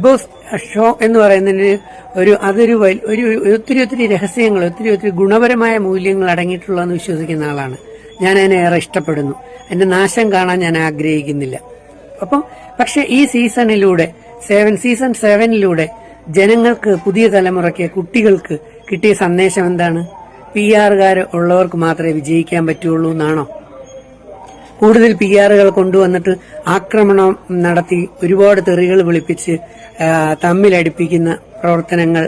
Boss show എന്ന് പറയുന്നതിന് അതൊരു ഒത്തിരി രഹസ്യങ്ങൾ, ഒത്തിരി ഗുണപരമായ മൂല്യങ്ങൾ അടങ്ങിയിട്ടുള്ളതെന്ന് വിശ്വസിക്കുന്ന ആളാണ് ഞാൻ. അതിനെ ഏറെ ഇഷ്ടപ്പെടുന്നു. എന്റെ നാശം കാണാൻ ഞാൻ ആഗ്രഹിക്കുന്നില്ല. പക്ഷെ ഈ സീസൺ 7 ജനങ്ങൾക്ക്, പുതിയ തലമുറയ്ക്ക്, കുട്ടികൾക്ക് കിട്ടിയ സന്ദേശം എന്താണ്? PR ഉള്ളവർക്ക് മാത്രമേ വിജയിക്കാൻ പറ്റുള്ളൂ എന്നാണോ? കൂടുതൽ PR കൊണ്ടുവന്നിട്ട് ആക്രമണം നടത്തി ഒരുപാട് തെറികൾ വിളിപ്പിച്ച് തമ്മിലടിപ്പിക്കുന്ന പ്രവർത്തനങ്ങൾ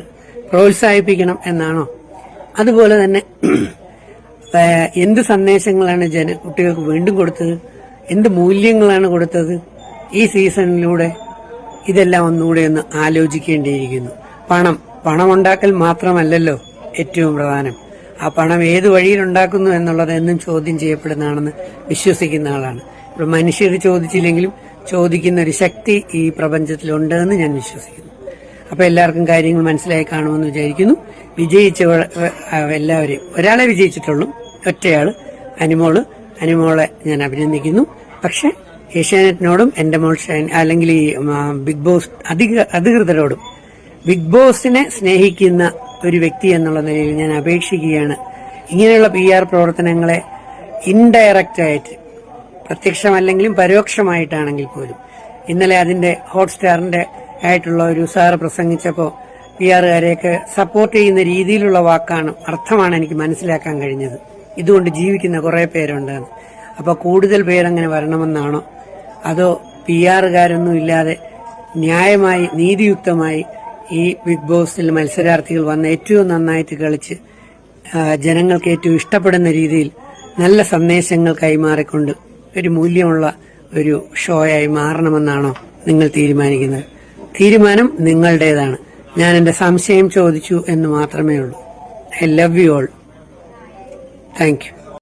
പ്രോത്സാഹിപ്പിക്കണം എന്നാണോ? അതുപോലെ തന്നെ എന്ത് സന്ദേശങ്ങളാണ് കുട്ടികൾക്ക് വീണ്ടും കൊടുത്തത്? എന്ത് മൂല്യങ്ങളാണ് കൊടുത്തത്? ഈ സീസണിലൂടെ ഇതെല്ലാം ഒന്നുകൂടെ ഒന്ന് ആലോചിക്കേണ്ടിയിരിക്കുന്നു. പണം ഉണ്ടാക്കൽ മാത്രമല്ലല്ലോ ഏറ്റവും പ്രധാനം. ആ പണം ഏത് വഴിയിലുണ്ടാക്കുന്നു എന്നുള്ളത് എന്നും ചോദ്യം ചെയ്യപ്പെടുന്നതാണെന്ന് വിശ്വസിക്കുന്ന ആളാണ്. ഇപ്പോൾ മനുഷ്യർ ചോദിച്ചില്ലെങ്കിലും ചോദിക്കുന്ന ഒരു ശക്തി ഈ പ്രപഞ്ചത്തിലുണ്ടെന്ന് ഞാൻ വിശ്വസിക്കുന്നു. അപ്പൊ എല്ലാവർക്കും കാര്യങ്ങൾ മനസ്സിലായി കാണുമെന്ന് വിചാരിക്കുന്നു. വിജയിച്ച എല്ലാവരെയും, ഒരാളെ വിജയിച്ചിട്ടുള്ളൂ, ഒറ്റയാള് അനിമോളെ ഞാൻ അഭിനന്ദിക്കുന്നു. പക്ഷെ ഏഷ്യാനെറ്റിനോടും എന്റെ മോൾ അല്ലെങ്കിൽ ഈ ബിഗ് ബോസ് അധികൃതരോടും ബിഗ് ബോസിനെ സ്നേഹിക്കുന്ന ഒരു വ്യക്തി എന്നുള്ള നിലയിൽ ഞാൻ അപേക്ഷിക്കുകയാണ്. ഇങ്ങനെയുള്ള PR പ്രവർത്തനങ്ങളെ ഇൻഡയറക്റ്റ് ആയിട്ട്, പ്രത്യക്ഷമല്ലെങ്കിലും പരോക്ഷമായിട്ടാണെങ്കിൽ പോലും, ഇന്നലെ അതിന്റെ ഹോട്ട്സ്റ്റാറിന്റെ ആയിട്ടുള്ള ഒരു സാറ് പ്രസംഗിച്ചപ്പോ PR സപ്പോർട്ട് ചെയ്യുന്ന രീതിയിലുള്ള അർത്ഥമാണ് എനിക്ക് മനസ്സിലാക്കാൻ കഴിഞ്ഞത്. ഇതുകൊണ്ട് ജീവിക്കുന്ന കുറെ പേരുണ്ട്. അപ്പൊ കൂടുതൽ പേരങ്ങനെ വരണമെന്നാണോ? അതോ PR ഇല്ലാതെ ന്യായമായി, നീതിയുക്തമായി ഈ ബിഗ് ബോസിൽ മത്സരാർത്ഥികൾ വന്ന് ഏറ്റവും നന്നായിട്ട് കളിച്ച് ജനങ്ങൾക്ക് ഏറ്റവും ഇഷ്ടപ്പെടുന്ന രീതിയിൽ നല്ല സന്ദേശങ്ങൾ കൈമാറിക്കൊണ്ട് ഒരു മൂല്യമുള്ള ഒരു ഷോയായി മാറണമെന്നാണോ നിങ്ങൾ തീരുമാനിക്കുന്നത്? തീരുമാനം നിങ്ങളുടേതാണ്. ഞാൻ എന്റെ സംശയം ചോദിച്ചു എന്ന് മാത്രമേ ഉള്ളൂ. I love you all. Thank you.